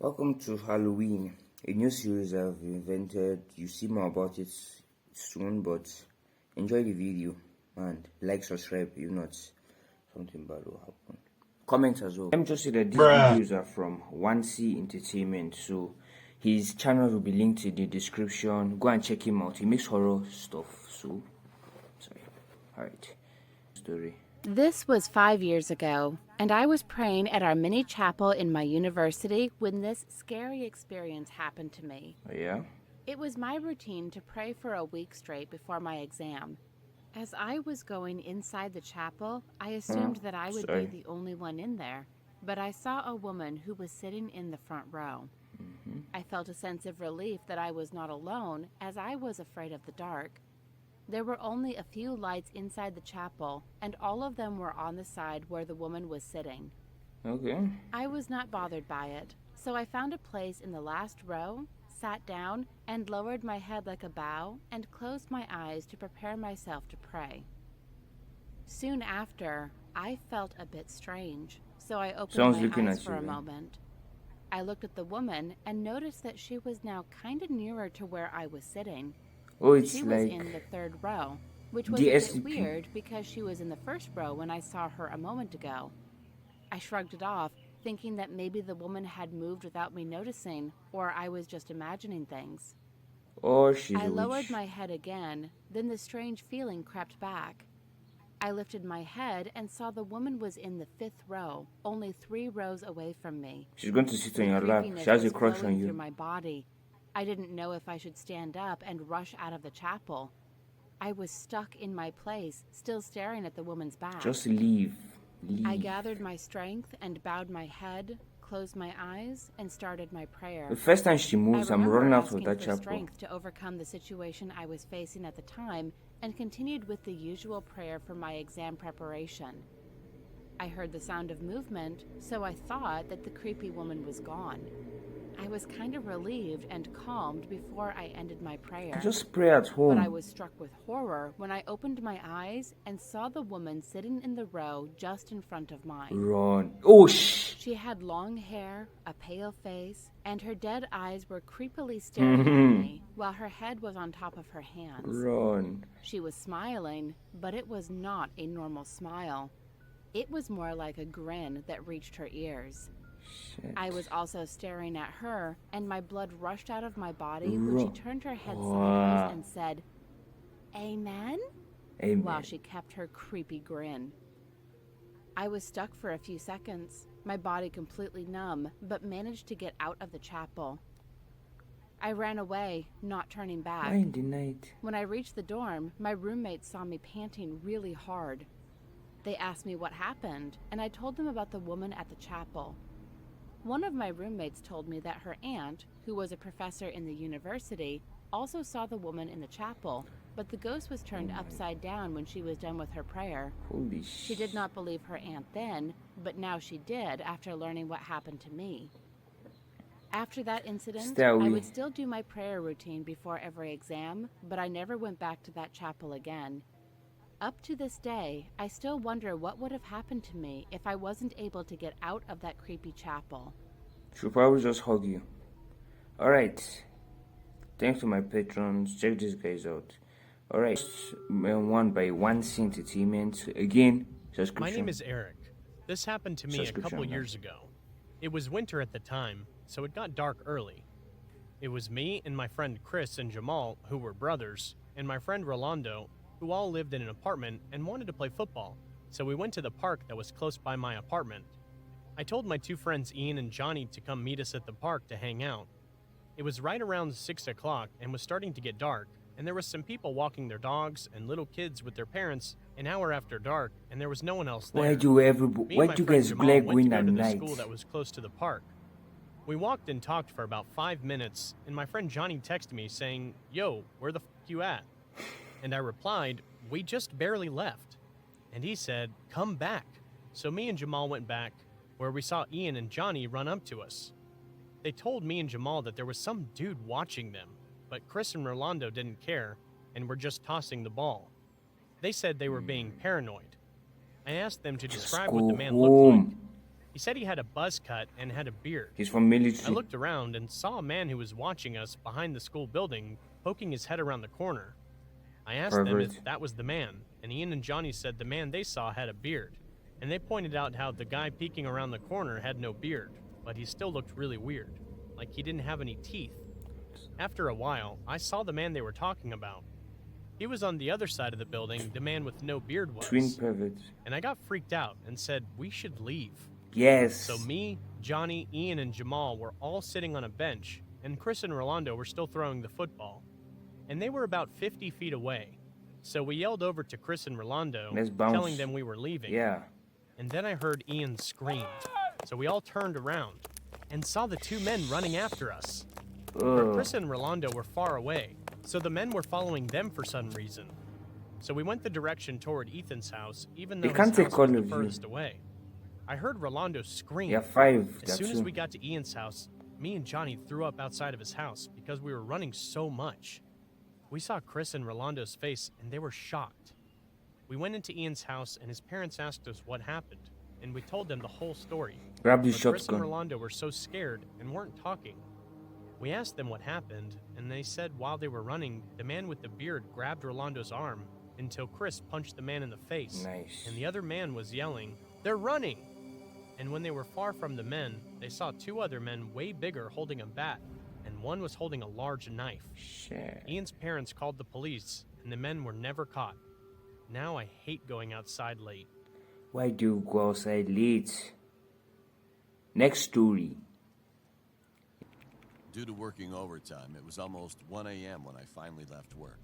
Welcome to Halloween, a new series I've invented. You see more about it soon, but enjoy the video and like, subscribe. If not, something bad will happen. Comment as well. Let me just say that these videos are from 1C Entertainment, so his channel will be linked in the description. Go and check him out. He makes horror stuff. So, sorry. Alright. Story. This was 5 years ago, and I was praying at our mini chapel in my university when this scary experience happened to me. Oh, yeah? It was my routine to pray for a week straight before my exam. As I was going inside the chapel, I assumed that I would be the only one in there, but I saw a woman who was sitting in the front row. I felt a sense of relief that I was not alone, as I was afraid of the dark. There were only a few lights inside the chapel, and all of them were on the side where the woman was sitting. Okay. I was not bothered by it, so I found a place in the last row, sat down, and lowered my head like a bow, and closed my eyes to prepare myself to pray. Soon after, I felt a bit strange, so I opened my eyes for a moment. I looked at the woman and noticed that she was now kind of nearer to where I was sitting. Oh, it's she like was in the third row, which was a bit weird because she was in the first row when I saw her a moment ago. I shrugged it off, thinking that maybe the woman had moved without me noticing, or I was just imagining things. I lowered my head again, then the strange feeling crept back. I lifted my head and saw the woman was in the fifth row, only 3 rows away from me. She's going to sit on your lap. She has a crush on you. Through my body. I didn't know if I should stand up and rush out of the chapel. I was stuck in my place, still staring at the woman's back. Just leave. I gathered my strength and bowed my head, closed my eyes, and started my prayer. The first time she moves, I'm running out of that chapel. Strength to overcome the situation I was facing at the time, and continued with the usual prayer for my exam preparation. I heard the sound of movement, so I thought that the creepy woman was gone. I was kind of relieved and calmed before I ended my prayer. Just pray at home. But I was struck with horror when I opened my eyes and saw the woman sitting in the row just in front of mine. Run. Oh, She had long hair, a pale face, and her dead eyes were creepily staring at me while her head was on top of her hands. Run. She was smiling, but it was not a normal smile. It was more like a grin that reached her ears. Shit. I was also staring at her, and my blood rushed out of my body when she turned her head sideways and said, "Amen?" Amen. While she kept her creepy grin. I was stuck for a few seconds, my body completely numb, but managed to get out of the chapel. I ran away, not turning back. Why in the night? When I reached the dorm, my roommates saw me panting really hard. They asked me what happened, and I told them about the woman at the chapel. One of my roommates told me that her aunt, who was a professor in the university, also saw the woman in the chapel, but the ghost was turned upside down when she was done with her prayer. Holy shit. She did not believe her aunt then, but now she did after learning what happened to me. After that incident, I would still do my prayer routine before every exam, but I never went back to that chapel again. Up to this day, I still wonder what would have happened to me if I wasn't able to get out of that creepy chapel. She'll probably just hug you. Alright. Thanks to my patrons. Check these guys out. Alright. One by 1C Entertainment. Again, subscription. My name is Eric. This happened to me a couple years ago. It was winter at the time, so it got dark early. It was me and my friend Chris and Jamal, who were brothers, and my friend Rolando, who all lived in an apartment and wanted to play football, so we went to the park that was close by my apartment. I told my 2 friends Ian and Johnny to come meet us at the park to hang out. It was right around 6 o'clock and was starting to get dark, and there was some people walking their dogs and little kids with their parents an hour after dark, and there was no one else there. Why do you guys black win at night? School that was close to the park. We walked and talked for about 5 minutes, and my friend Johnny texted me saying, "Yo, where the f*** you at?" And I replied, "We just barely left." And he said, "Come back." So me and Jamal went back, where we saw Ian and Johnny run up to us. They told me and Jamal that there was some dude watching them, but Chris and Rolando didn't care and were just tossing the ball. They said they were being paranoid. I asked them to describe what the man looked like. He He said he had a buzz cut and had a beard. He's from military. I looked around and saw a man who was watching us behind the school building, poking his head around the corner. I asked them if that was the man, and Ian and Johnny said the man they saw had a beard, and they pointed out how the guy peeking around the corner had no beard, but he still looked really weird, like he didn't have any teeth. After a while, I saw the man they were talking about. He was on the other side of the building, the man with no beard was. Twin perverts. And I got freaked out and said, we should leave. Yes. So me, Johnny, Ian, and Jamal were all sitting on a bench, and Chris and Rolando were still throwing the football. And they were about 50 feet away. So we yelled over to Chris and Rolando, telling them we were leaving. Yeah. And then I heard Ian scream. So we all turned around and saw the two men running after us. But Chris and Rolando were far away, so the men were following them for some reason. So we went the direction toward Ethan's house, even though his house was the furthest away. I heard Rolando scream. Yeah, 5. As soon as we got to Ian's house, me and Johnny threw up outside of his house because we were running so much. We saw Chris and Rolando's face, and they were shocked. We went into Ian's house, and his parents asked us what happened, and we told them the whole story. Grab the But shotgun. Chris and Rolando were so scared and weren't talking. We asked them what happened, and they said while they were running, the man with the beard grabbed Rolando's arm until Chris punched the man in the face. Nice. And the other man was yelling, "They're running!" And when they were far from the men, they saw two other men way bigger holding a bat, and one was holding a large knife. Shit. Ian's parents called the police, and the men were never caught. Now I hate going outside late. Why do you go outside late? Next story. Due to working overtime, it was almost 1 a.m. when I finally left work.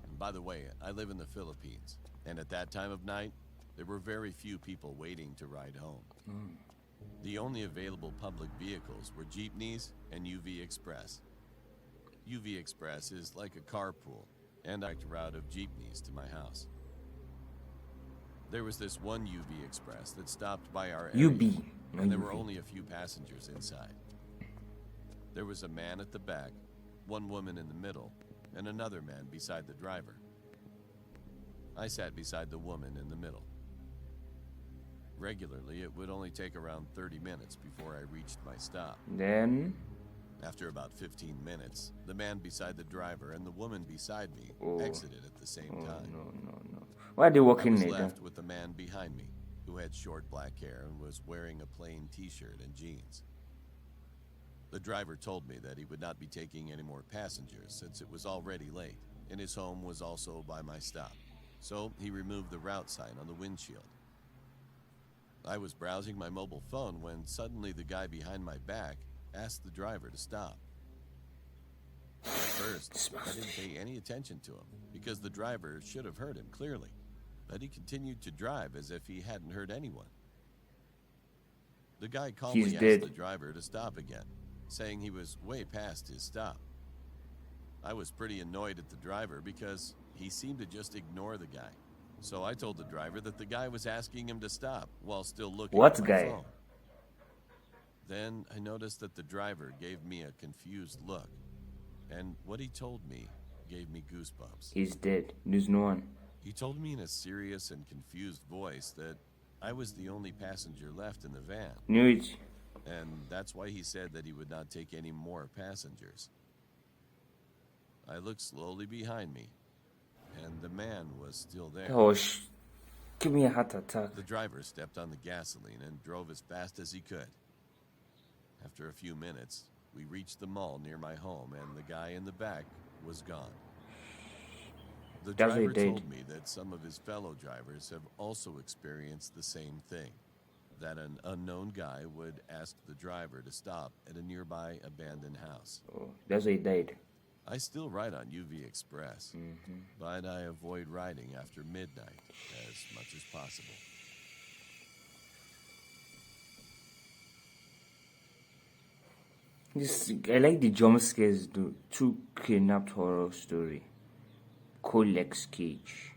And by the way, I live in the Philippines, and at that time of night, there were very few people waiting to ride home. The only available public vehicles were jeepneys and UV Express. UV Express is like a carpool and direct route of jeepneys to my house. There was this one UV Express that stopped by our area, UB. and there were only a few passengers inside. There was a man at the back, one woman in the middle, and another man beside the driver. I sat beside the woman in the middle. Regularly, it would only take around 30 minutes before I reached my stop. Then? After about 15 minutes, the man beside the driver and the woman beside me exited at the same time. No. Why are they walking I was later? left with the man behind me, who had short black hair and was wearing a plain t-shirt and jeans. The driver told me that he would not be taking any more passengers since it was already late, and his home was also by my stop. So he removed the route sign on the windshield. I was browsing my mobile phone when suddenly the guy behind my back asked the driver to stop. At first, I didn't pay any attention to him because the driver should have heard him clearly, but he continued to drive as if he hadn't heard anyone. The guy calmly asked the driver to stop again, saying he was way past his stop. I was pretty annoyed at the driver because he seemed to just ignore the guy. So I told the driver that the guy was asking him to stop while still looking at my phone. Then I noticed that the driver gave me a confused look, and what he told me gave me goosebumps. He's dead. There's no one. He told me in a serious and confused voice that I was the only passenger left in the van. Knew it. And that's why he said that he would not take any more passengers. I looked slowly behind me, and the man was still there. Oh, give me a heart attack. The driver stepped on the gasoline and drove as fast as he could. After a few minutes, we reached the mall near my home, and the guy in the back was gone. The driver told me that some of his fellow drivers have also experienced the same thing, that an unknown guy would ask the driver to stop at a nearby abandoned house. Oh, that's why he died. I still ride on UV Express, but I avoid riding after midnight as much as possible. I like the jump scares, though. True kidnapped horror story. Colex Cage.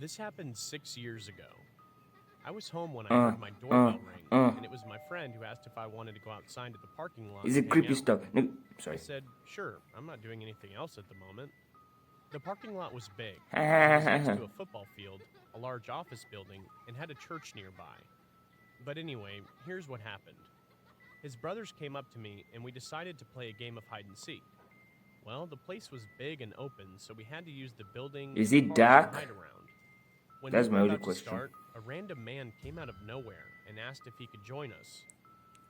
This happened 6 years ago. I was home when I heard my doorbell ring, and it was my friend who asked if I wanted to go outside to the parking lot. Is it creepy stuff? No, sorry. I said, sure, I'm not doing anything else at the moment. The parking lot was big. It was next to a football field, a large office building, and had a church nearby. But anyway, here's what happened. His brothers came up to me and we decided to play a game of hide and seek. Well, the place was big and open, so we had to use the building Is and it cars dark? to hide around. When That's we my were only about question. to start, a random man came out of nowhere and asked if he could join us.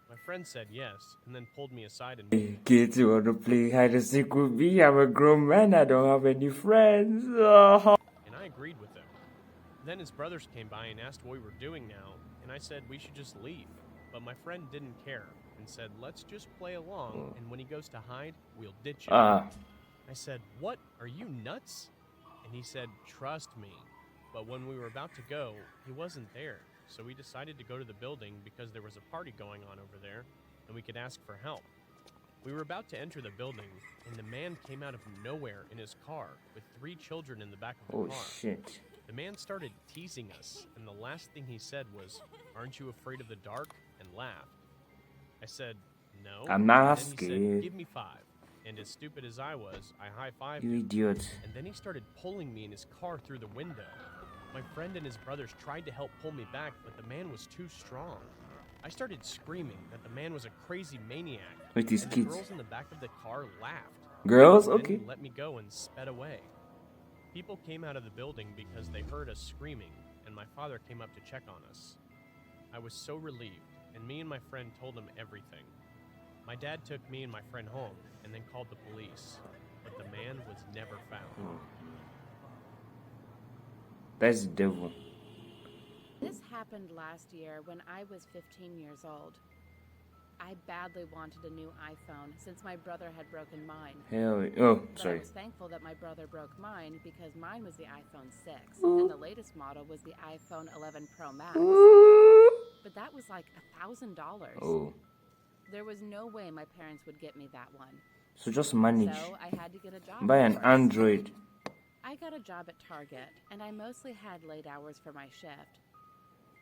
My friend said yes, and then pulled me aside and Hey, kids who want to play hide and seek with me? I'm a grown man. I don't have any friends. Oh. and I agreed with him. Then his brothers came by and asked what we were doing now, and I said we should just leave. But my friend didn't care and said, let's just play along, and when he goes to hide, we'll ditch him. I said, what? Are you nuts? And he said, trust me. But when we were about to go, he wasn't there. So we decided to go to the building because there was a party going on over there, and we could ask for help. We were about to enter the building, and the man came out of nowhere in his car with 3 children in the back of the Oh car. shit. The man started teasing us, and the last thing he said was, aren't you afraid of the dark? And laughed. I said, no. I'm not and then he scared. said, give me 5. And as stupid as I was, I high-fived You him. idiot. And then he started pulling me in his car through the window. My friend and his brothers tried to help pull me back, but the man was too strong. I started screaming that the man was a crazy maniac. With his and kids. the girls in the back of the car laughed. Girls? Then Okay. he let me go and sped away. People came out of the building because they heard us screaming, and my father came up to check on us. I was so relieved, and me and my friend told him everything. My dad took me and my friend home, and then called the police, but the man was never found. That's the devil. This happened last year when I was 15 years old. I badly wanted a new iPhone since my brother had broken mine. Hell. Oh, But I sorry. was thankful that my brother broke mine because mine was the iPhone 6 and the latest model was the iPhone 11 Pro Max. But that was like $1,000. Oh. There was no way my parents would get me that one. So just manage. So I had to get a job. Buy an first. Android. I got a job at Target, and I mostly had late hours for my shift.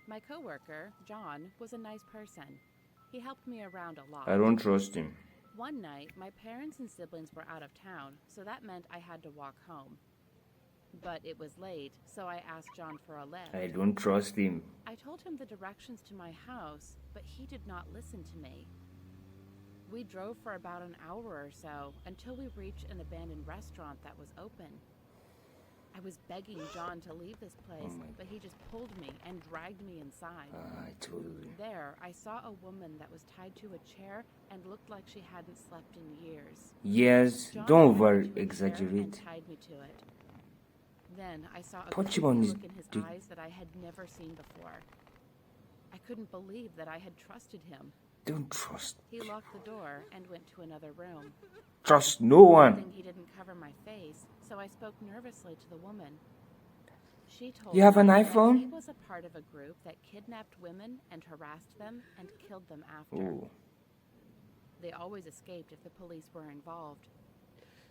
My coworker, John, was a nice person. He helped me around a lot. I don't trust him. One night, my parents and siblings were out of town, so that meant I had to walk home. But it was late, so I asked John for a lift. I don't trust him. I told him the directions to my house, but he did not listen to me. We drove for about an hour or so until we reached an abandoned restaurant that was open. I was begging John to leave this place, but he just pulled me and dragged me inside. I totally. There, I saw a woman that was tied to a chair and looked like she hadn't slept in years. Yes, John don't led me over to a chair exaggerate. and tied me to it. Then I saw a Punch crazy him on his look in his dick. eyes that I had never seen before. I couldn't believe that I had trusted him. Don't trust. He locked the door and went to another room. Trust no one. Good thing he didn't cover my face, so I spoke nervously to the woman. She told You have me an that iPhone? he was a part of a group that kidnapped women and harassed them and killed them after. Oh. They always escaped if the police were involved.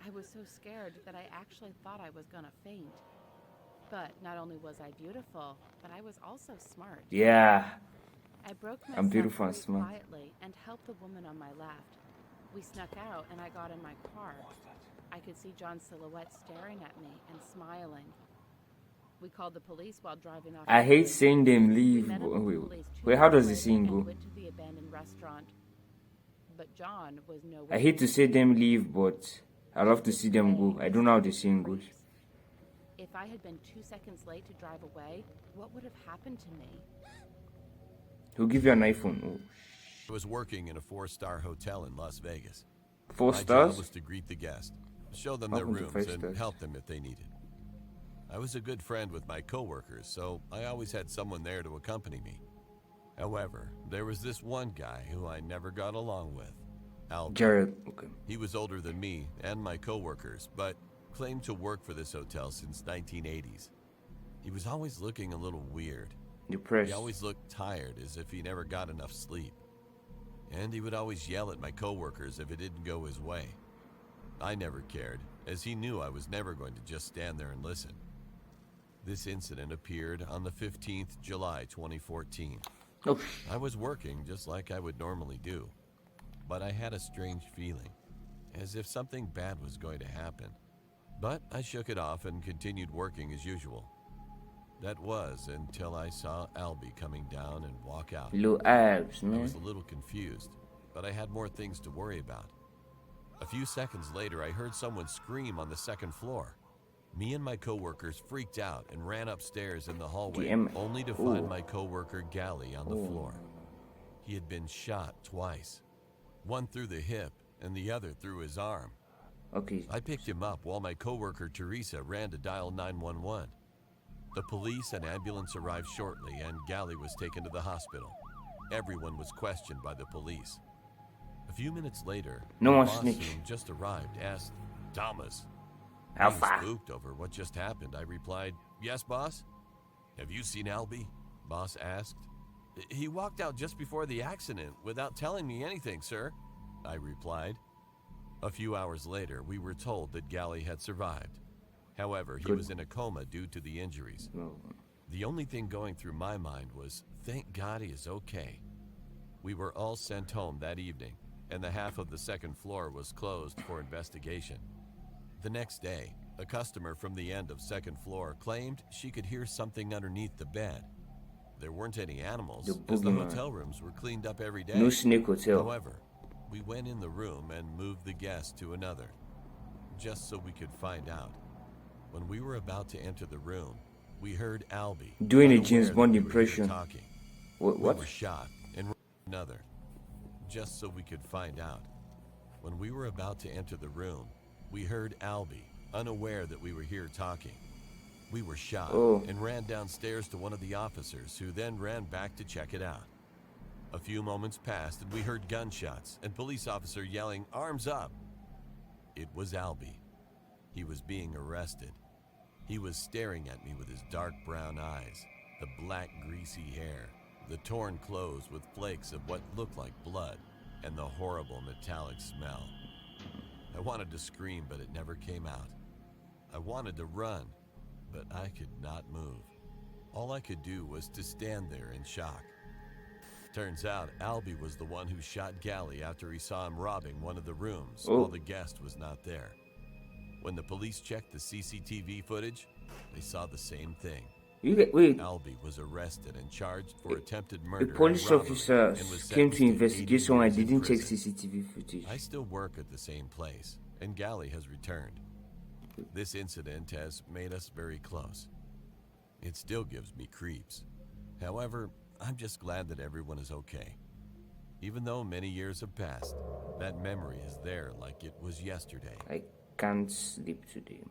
I was so scared that I actually thought I was gonna faint. But not only was I beautiful, but I was also smart. Yeah. I broke myself I'm beautiful and free smart. quietly and helped the woman on my left. We snuck out and I got in my car. I could see John's silhouette staring at me and smiling. We called the police while driving off. I the hate road. seeing them We leave. met up with the police 2 Wait, how does the hours scene later go? and went to the abandoned restaurant. But John was nowhere. I hate to say them leave, but I love to see them go. I don't know how the scene goes. If I had been 2 seconds late to drive away, what would have happened to me? He'll give you an iPhone. Oh. I was working in a 4-star hotel in Las Vegas. 4 My job stars? was to greet the guests, show them How their come to rooms, 5 and stars? help them if they needed. I was a good friend with my coworkers, so I always had someone there to accompany me. However, there was this one guy who I never got along with, Albert. Jared. Okay. He was older than me and my coworkers, but claimed to work for this hotel since 1980s. He was always looking a little weird. Depressed. He always looked tired, as if he never got enough sleep. And he would always yell at my coworkers if it didn't go his way. I never cared, as he knew I was never going to just stand there and listen. This incident appeared on the 15th July 2014. Oh, I was working just like I would normally do, but I had a strange feeling, as if something bad was going to happen. But I shook it off and continued working as usual. That was until I saw Albie coming down and walk out. Low abs, I man. was a little confused, but I had more things to worry about. A few seconds later, I heard someone scream on the second floor. Me and my coworkers freaked out and ran upstairs in the hallway, only to find my coworker Gally on the floor. He had been shot twice, one through the hip and the other through his arm. Okay. I picked him up while my coworker Teresa ran to dial 911. The police and ambulance arrived shortly, and Gally was taken to the hospital. Everyone was questioned by the police. A few minutes later, No the one boss snitched. who just arrived asked, "Thomas, Alpha. being spooked over what just happened," I replied, "Yes, boss." "Have you seen Albie?" Boss asked. "He walked out just before the accident without telling me anything, sir," I replied. A few hours later, we were told that Gally had survived. However, he was in a coma due to the injuries. The only thing going through my mind was, thank God he is okay. We were all sent home that evening, and the half of the second floor was closed for investigation. The next day, a customer from the end of second floor claimed she could hear something underneath the bed. There weren't any animals, as the hotel rooms were cleaned up every day. No snake hotel. However, we went in the room and moved the guest to another, just so we could find out. When we were about to enter the room, we heard Albie doing a unaware James that Bond we were here impression. talking. What? We were shot and another, just so we could find out. When we were about to enter the room, we heard Albie unaware that we were here talking. We were shot and ran downstairs to one of the officers, who then ran back to check it out. A few moments passed and we heard gunshots and police officer yelling, "Arms up!" It was Albie. He was being arrested. He was staring at me with his dark brown eyes, the black greasy hair, the torn clothes with flakes of what looked like blood, and the horrible metallic smell. I wanted to scream, but it never came out. I wanted to run, but I could not move. All I could do was to stand there in shock. Turns out Albie was the one who shot Gally after he saw him robbing one of the rooms while the guest was not there. When the police checked the CCTV footage, they saw the same thing. Wait. Albie was arrested and charged for attempted murder. The police and robbery officer and was came to sentenced investigate 80 someone. I years in didn't check prison. CCTV footage. I still work at the same place, and Gally has returned. This incident has made us very close. It still gives me creeps. However, I'm just glad that everyone is okay. Even though many years have passed, that memory is there like it was yesterday. I can't sleep today.